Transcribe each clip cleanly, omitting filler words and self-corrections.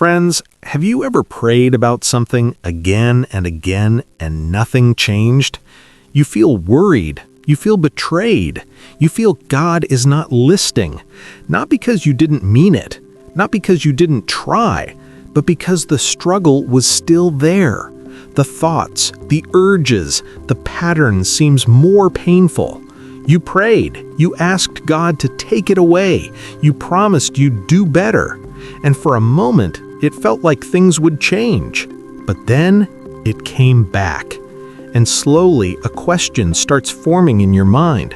Friends, have you ever prayed about something again and again and nothing changed? You feel worried. You feel betrayed. You feel God is not listening. Not because you didn't mean it, not because you didn't try, but because the struggle was still there. The thoughts, the urges, the pattern seems more painful. You prayed. You asked God to take it away. You promised you'd do better. And for a moment, it felt like things would change. But then, it came back. And slowly, a question starts forming in your mind.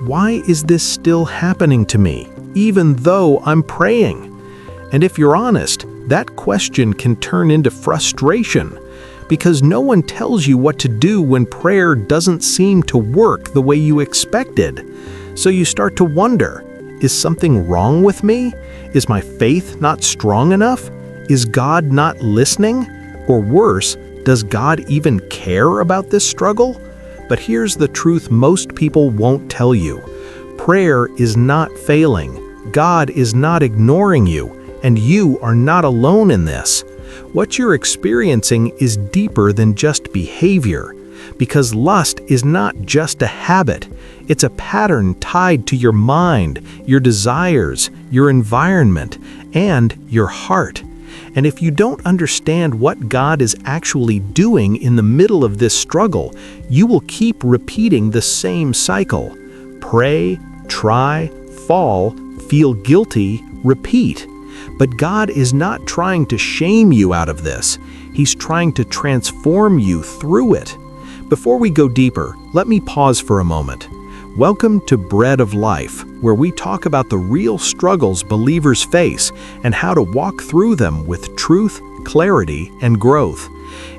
Why is this still happening to me, even though I'm praying? And if you're honest, that question can turn into frustration, because no one tells you what to do when prayer doesn't seem to work the way you expected. So you start to wonder, is something wrong with me? Is my faith not strong enough? Is God not listening? Or worse, does God even care about this struggle? But here's the truth most people won't tell you. Prayer is not failing. God is not ignoring you, and you are not alone in this. What you're experiencing is deeper than just behavior, because lust is not just a habit. It's a pattern tied to your mind, your desires, your environment, and your heart. And if you don't understand what God is actually doing in the middle of this struggle, you will keep repeating the same cycle. Pray, try, fall, feel guilty, repeat. But God is not trying to shame you out of this. He's trying to transform you through it. Before we go deeper, let me pause for a moment. Welcome to Bread of Life, where we talk about the real struggles believers face and how to walk through them with truth, clarity, and growth.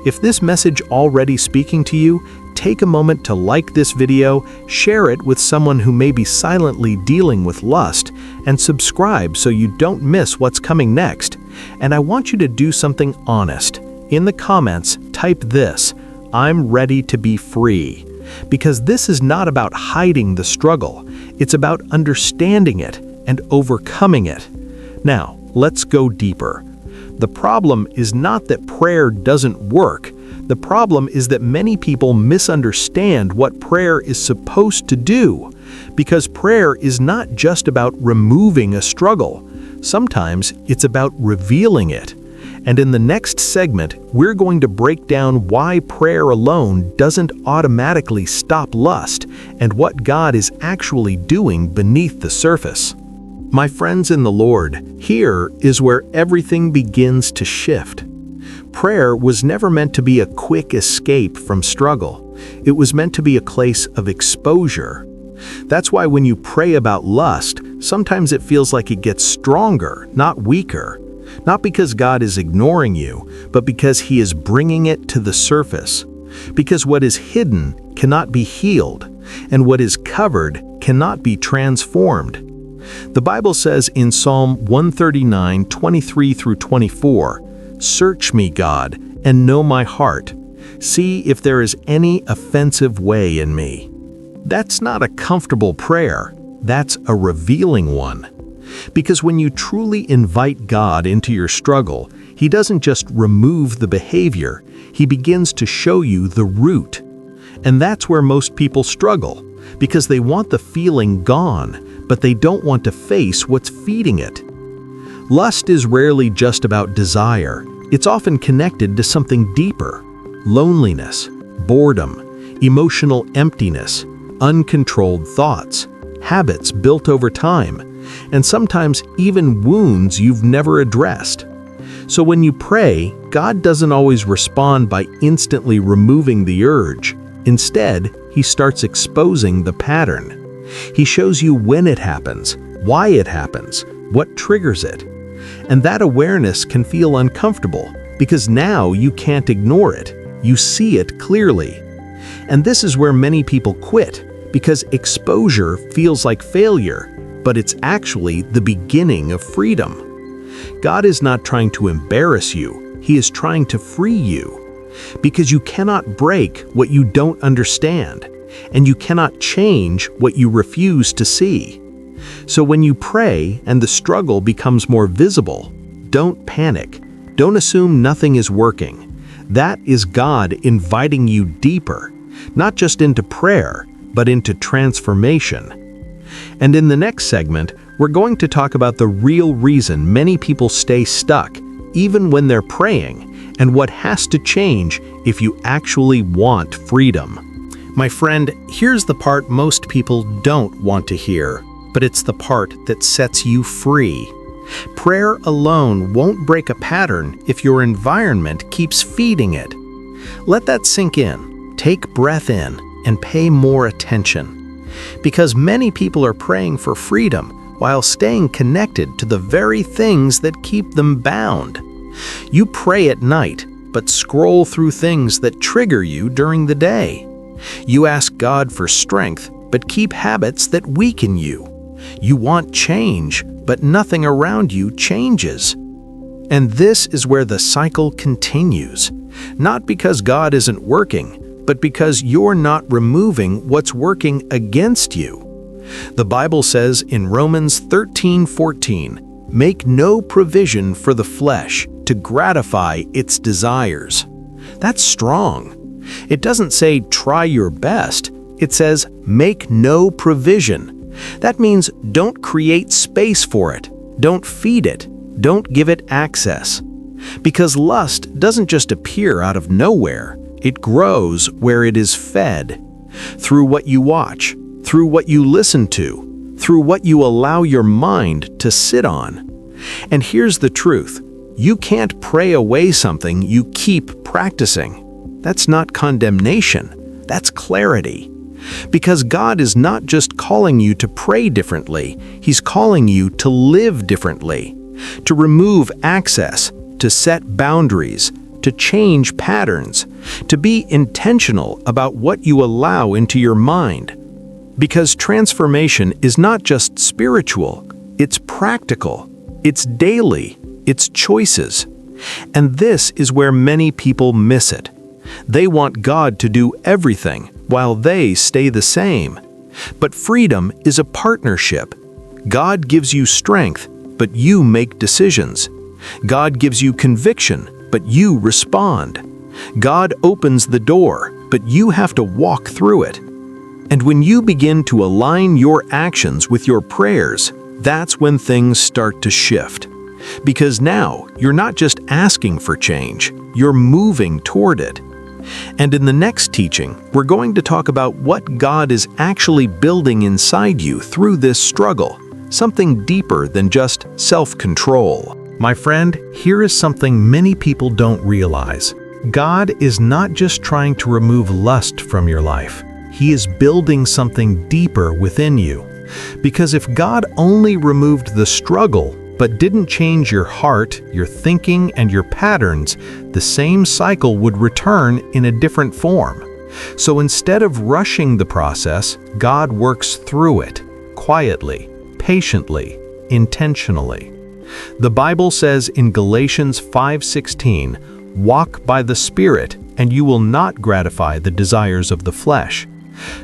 If this message already speaking to you, take a moment to like this video, share it with someone who may be silently dealing with lust, and subscribe so you don't miss what's coming next. And I want you to do something honest. In the comments, type this: I'm ready to be free. Because this is not about hiding the struggle. It's about understanding it and overcoming it. Now, let's go deeper. The problem is not that prayer doesn't work. The problem is that many people misunderstand what prayer is supposed to do. Because prayer is not just about removing a struggle. Sometimes it's about revealing it. And in the next segment, we're going to break down why prayer alone doesn't automatically stop lust and what God is actually doing beneath the surface. My friends in the Lord, here is where everything begins to shift. Prayer was never meant to be a quick escape from struggle. It was meant to be a place of exposure. That's why when you pray about lust, sometimes it feels like it gets stronger, not weaker. Not because God is ignoring you, but because He is bringing it to the surface. Because what is hidden cannot be healed, and what is covered cannot be transformed. The Bible says in Psalm 139, 23 through 24, "Search me, God, and know my heart. See if there is any offensive way in me." That's not a comfortable prayer. That's a revealing one. Because when you truly invite God into your struggle, He doesn't just remove the behavior, He begins to show you the root. And that's where most people struggle, because they want the feeling gone, but they don't want to face what's feeding it. Lust is rarely just about desire. It's often connected to something deeper: loneliness, boredom, emotional emptiness, uncontrolled thoughts, habits built over time, and sometimes even wounds you've never addressed. So when you pray, God doesn't always respond by instantly removing the urge. Instead, He starts exposing the pattern. He shows you when it happens, why it happens, what triggers it. And that awareness can feel uncomfortable, because now you can't ignore it. You see it clearly. And this is where many people quit, because exposure feels like failure. But it's actually the beginning of freedom. God is not trying to embarrass you, He is trying to free you. Because you cannot break what you don't understand, and you cannot change what you refuse to see. So when you pray and the struggle becomes more visible, don't panic. Don't assume nothing is working. That is God inviting you deeper, not just into prayer, but into transformation. And in the next segment, we're going to talk about the real reason many people stay stuck, even when they're praying, and what has to change if you actually want freedom. My friend, here's the part most people don't want to hear, but it's the part that sets you free. Prayer alone won't break a pattern if your environment keeps feeding it. Let that sink in, take breath in, and pay more attention. Because many people are praying for freedom while staying connected to the very things that keep them bound. You pray at night, but scroll through things that trigger you during the day. You ask God for strength, but keep habits that weaken you. You want change, but nothing around you changes. And this is where the cycle continues. Not because God isn't working, but because you're not removing what's working against you. The Bible says in Romans 13:14, "Make no provision for the flesh to gratify its desires." That's strong. It doesn't say try your best. It says make no provision. That means don't create space for it. Don't feed it. Don't give it access. Because lust doesn't just appear out of nowhere. It grows where it is fed. Through what you watch, through what you listen to, through what you allow your mind to sit on. And here's the truth. You can't pray away something you keep practicing. That's not condemnation. That's clarity. Because God is not just calling you to pray differently, He's calling you to live differently, to remove access, to set boundaries, to change patterns, to be intentional about what you allow into your mind. Because transformation is not just spiritual, it's practical, it's daily, it's choices. And this is where many people miss it. They want God to do everything while they stay the same. But freedom is a partnership. God gives you strength, but you make decisions. God gives you conviction, but you respond. God opens the door, but you have to walk through it. And when you begin to align your actions with your prayers, that's when things start to shift. Because now you're not just asking for change, you're moving toward it. And in the next teaching, we're going to talk about what God is actually building inside you through this struggle, something deeper than just self-control. My friend, here is something many people don't realize. God is not just trying to remove lust from your life. He is building something deeper within you. Because if God only removed the struggle, but didn't change your heart, your thinking, and your patterns, the same cycle would return in a different form. So instead of rushing the process, God works through it, quietly, patiently, intentionally. The Bible says in Galatians 5:16, "Walk by the Spirit, and you will not gratify the desires of the flesh."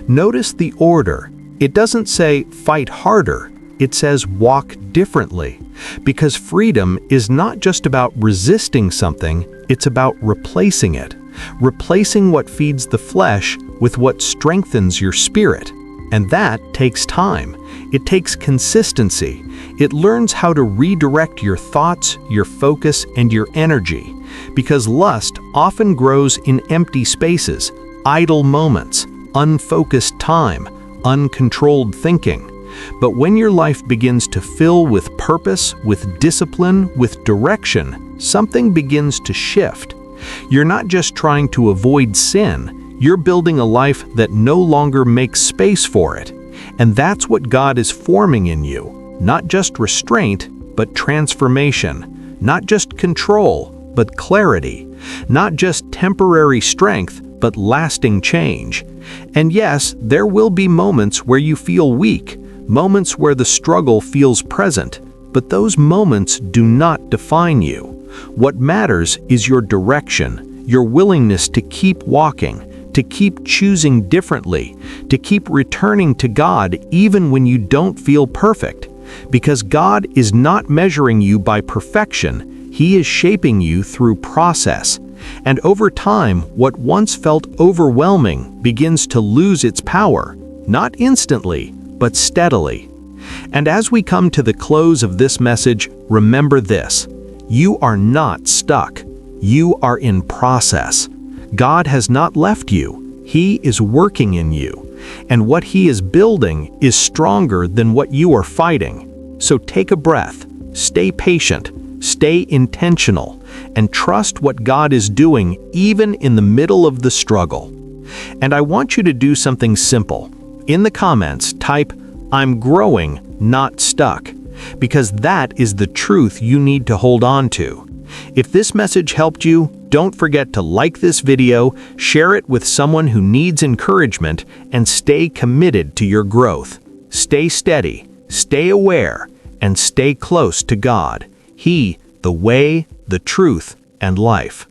Notice the order. It doesn't say fight harder. It says walk differently. Because freedom is not just about resisting something, it's about replacing it. Replacing what feeds the flesh with what strengthens your spirit. And that takes time. It takes consistency. It learns how to redirect your thoughts, your focus, and your energy. Because lust often grows in empty spaces, idle moments, unfocused time, uncontrolled thinking. But when your life begins to fill with purpose, with discipline, with direction, something begins to shift. You're not just trying to avoid sin, you're building a life that no longer makes space for it. And that's what God is forming in you. Not just restraint, but transformation. Not just control, but clarity. Not just temporary strength, but lasting change. And yes, there will be moments where you feel weak, moments where the struggle feels present, but those moments do not define you. What matters is your direction, your willingness to keep walking, to keep choosing differently, to keep returning to God even when you don't feel perfect. Because God is not measuring you by perfection, He is shaping you through process. And over time, what once felt overwhelming begins to lose its power, not instantly, but steadily. And as we come to the close of this message, remember this: you are not stuck. You are in process. God has not left you. He is working in you. And what He is building is stronger than what you are fighting. So take a breath, stay patient, stay intentional, and trust what God is doing even in the middle of the struggle. And I want you to do something simple. In the comments, type, "I'm growing, not stuck," because that is the truth you need to hold on to. If this message helped you, don't forget to like this video, share it with someone who needs encouragement, and stay committed to your growth. Stay steady, stay aware, and stay close to God. He, the way, the truth, and life.